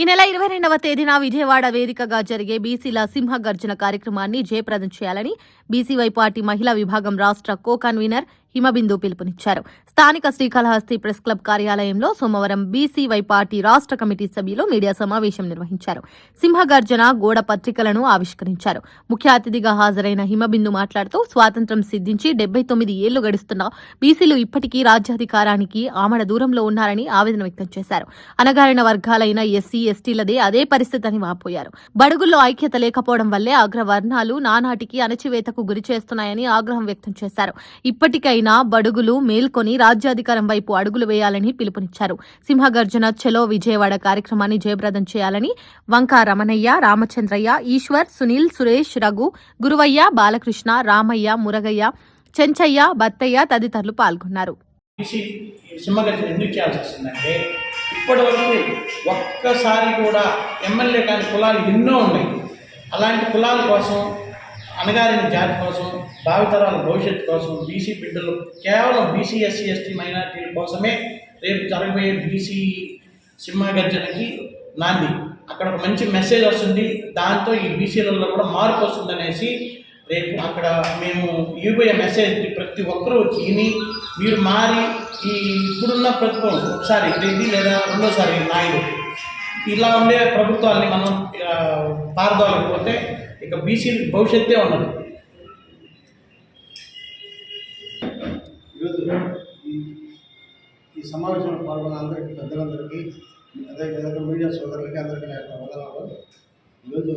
ఈ నెల 22వ తేదీన విజయవాడ వేదికగా జరిగే బీసీల సింహ గర్జన కార్యక్రమాన్ని జయప్రదం చేయాలని బీసీవై పార్టీ మహిళా విభాగం రాష్ట్ర కో కన్వీనర్ హిమబిందు పిలుపునిచ్చారు. స్థానిక శ్రీకాళహస్తి ప్రెస్ క్లబ్ కార్యాలయంలో సోమవారం బీసీవై పార్టీ రాష్ట్ర కమిటీ సభ్యులు మీడియా సమావేశం నిర్వహించారు. సింహగర్జన గోడ పత్రికలను ఆవిష్కరించారు. ముఖ్య అతిథిగా హాజరైన హిమబిందు మాట్లాడుతూ స్వాతంత్ర్యం సిద్ధించి 79 ఏళ్లు గడుస్తున్నా బీసీలు ఇప్పటికీ రాజ్యాధికారానికి ఆమడ దూరంలో ఉన్నారని ఆవేదన వ్యక్తం చేశారు. అణగారిన వర్గాలైన ఎస్సీ ఎస్టీలదే అదే పరిస్థితి అని వాపోయారు. బడుగుల్లో ఐక్యత లేకపోవడం వల్లే అగ్రవర్ణాలు నానాటికి అణచివేతకు గురి చేస్తున్నాయని ఆగ్రహం వ్యక్తం చేశారు. ఇప్పటికైనా బడుగులు మేల్కొని రాజ్యాధికారం వైపు అడుగులు వేయాలని పిలుపునిచ్చారు. సింహగర్జన చలో విజయవాడ కార్యక్రమాన్ని జయప్రదం చేయాలని వంక రమణయ్య, రామచంద్రయ్య, ఈశ్వర్, సునీల్, సురేష్, రఘు, గురువయ్య, బాలకృష్ణ, రామయ్య, మురగయ్య, చెంచయ్య, బత్తయ్య తదితరులు పాల్గొన్నారు. సింహగర్జన ఎందుకు చేయాల్సి వస్తుందంటే ఇప్పటి వరకు ఒక్కసారి కూడా ఎమ్మెల్యే కాని కులాలు ఎన్నో ఉన్నాయి. అలాంటి కులాల కోసం, అణగారిన జాతి కోసం, భావితరాల భవిష్యత్తు కోసం, బీసీ బిడ్డలు కేవలం బీసీ ఎస్సీ ఎస్టీ మైనార్టీల కోసమే రేపు జరగబోయే బీసీ సింహగర్జనకి నాంది. అక్కడ ఒక మంచి మెసేజ్ వస్తుంది. దాంతో ఈ బీసీలలో కూడా మార్పు వస్తుందనేసి రేపు అక్కడ మేము ఇవ్వబోయే మెసేజ్కి ప్రతి ఒక్కరూ విని మీరు మారి ఈ ఇప్పుడున్న ప్రభుత్వం ఒకసారి రెడ్డి లేదా రెండోసారి నాయుడు ఇలా ఉండే ప్రభుత్వాన్ని మనం పారదోలకపోతే ఇక బీసీ భవిష్యత్తే ఉండదు. ఈరోజు ఈ సమావేశంలో పాల్గొన్న అందరికీ పెద్దలందరికీ అదేవిధంగా మీడియా సోదరులకి అందరికీ నా యొక్క వందనాలు. ఈరోజు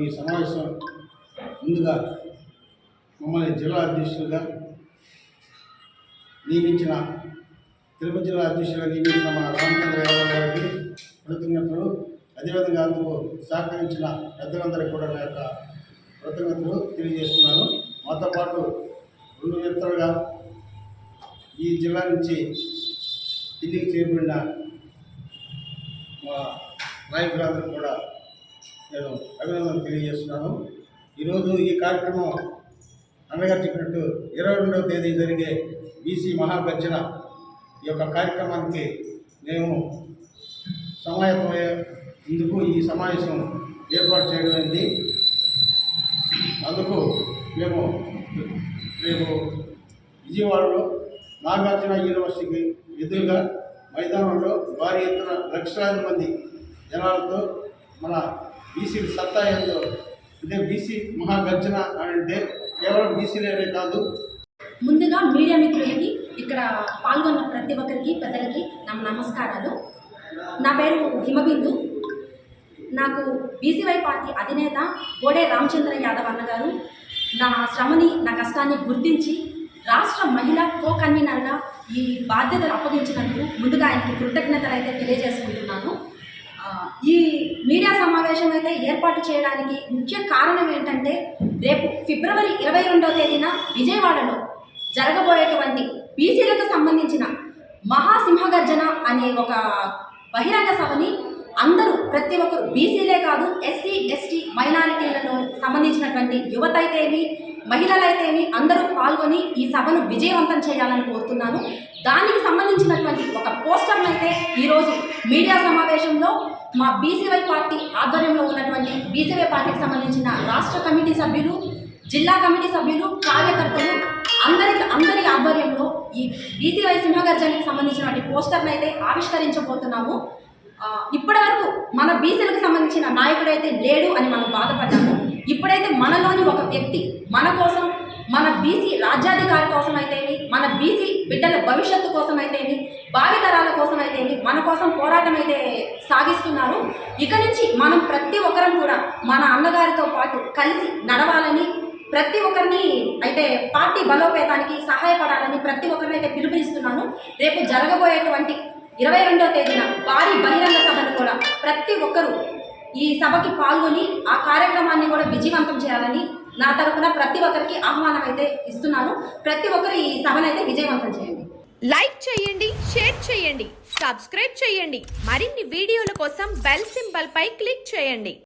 ఈ సమావేశం ముందుగా మమ్మల్ని జిల్లా అధ్యక్షులుగా నియమించిన తిరుపతి జిల్లా అధ్యక్షులుగా నియమించిన మా రామచంద్ర యాదవ్ గారికి కృతజ్ఞతలు, అదేవిధంగా అందుకు సహకరించిన పెద్దలందరికీ కూడా నా యొక్క కృతజ్ఞతలు తెలియజేస్తున్నాను. మాతో పాటు 2 విడతలుగా ఈ జిల్లా నుంచి ఢిల్లీకి చేరుకున్న మా నాయకులందరికీ కూడా నేను అభినందనలు తెలియజేస్తున్నాను. ఈరోజు ఈ కార్యక్రమం అనగా చెప్పినట్టు 22వ తేదీ జరిగే బీసీ మహాగర్జన ఈ యొక్క కార్యక్రమానికి మేము సమాయత్తమయ్యేందుకు ఈ సమావేశం ఏర్పాటు చేయడమైంది. అందుకు మేము రేపు విజయవాడలో నాగార్జున యూనివర్సిటీకి ఎదురుగా మైదానంలో భారీ ఎత్తున లక్షలాది మంది జనాలతో మన బీసీ సత్తా ఏందో అంటే బీసీ మహాగర్జన అంటే కేవలం బీసీలే కాదు. ముందుగా మీడియా మిత్రులకి, ఇక్కడ పాల్గొన్న ప్రతి ఒక్కరికి పెద్దలకి నమస్కారాలు. నా పేరు హిమబిందు. నాకు బీసీవై పార్టీ అధినేత గోడే రామచంద్ర యాదవ్ అన్నగారు నా శ్రమని, నా కష్టాన్ని గుర్తించి రాష్ట్ర మహిళా కో కన్వీనర్గా ఈ బాధ్యతలు అప్పగించినందుకు ముందుగా ఆయనకి కృతజ్ఞతలు అయితే తెలియజేసుకుంటున్నాను. ఈ మీడియా సమావేశం అయితే ఏర్పాటు చేయడానికి ముఖ్య కారణం ఏంటంటే రేపు ఫిబ్రవరి 22వ తేదీన విజయవాడలో జరగబోయేటువంటి బీసీలకు సంబంధించిన మహాసింహగర్జన అనే ఒక బహిరంగ సభని అందరూ ప్రతి ఒక్కరు బీసీలే కాదు ఎస్సీ ఎస్టీ మైనారిటీలలో సంబంధించినటువంటి యువత అయితేమి, మహిళలైతేమి అందరూ పాల్గొని ఈ సభను విజయవంతం చేయాలని కోరుతున్నాను. దానికి సంబంధించినటువంటి ఒక పోస్టర్ను అయితే ఈరోజు మీడియా సమావేశంలో మా బీసీవై పార్టీ ఆధ్వర్యంలో ఉన్నటువంటి బీసీవై పార్టీకి సంబంధించిన రాష్ట్ర కమిటీ సభ్యులు, జిల్లా కమిటీ సభ్యులు, కార్యకర్తలు అందరి ఆధ్వర్యంలో ఈ బీసీవై సింహగర్జనకి సంబంధించినటువంటి పోస్టర్ను అయితే ఆవిష్కరించబోతున్నాము. ఇప్పటి వరకు మన బీసీలకు సంబంధించిన నాయకుడైతే లేడు అని మనం బాధపడ్డాము. ఇప్పుడైతే మనలోని ఒక వ్యక్తి మన కోసం, మన బీసీ రాజ్యాధికారి కోసం అయితేమి, మన బీసీ బిడ్డల భవిష్యత్తు కోసం అయితేమి, భావితరాల కోసం అయితేమి మన కోసం పోరాటం అయితే సాగిస్తున్నారు. ఇక నుంచి మనం ప్రతి ఒక్కరం కూడా మన అన్నగారితో పాటు కలిసి నడవాలని, ప్రతి ఒక్కరిని అయితే పార్టీ బలోపేతానికి సహాయపడాలని ప్రతి ఒక్కరిని అయితే పిలుపునిస్తున్నాను. రేపు జరగబోయేటువంటి 22వ తేదీన భారీ బహిరంగ సభను కూడా ప్రతి ఒక్కరూ ఈ సభకి పాల్గొని ఆ కార్యక్రమాన్ని కూడా విజయవంతం చేయాలని నా తరపున ప్రతి ఒక్కరికి ఆహ్వానం అయితే ఇస్తున్నాను. ప్రతి ఒక్కరు ఈ సభనైతే విజయవంతం చేయండి. లైక్ చేయండి, షేర్ చేయండి, సబ్స్క్రైబ్ చేయండి. మరిన్ని వీడియోల కోసం బెల్ సింబల్ పై క్లిక్ చేయండి.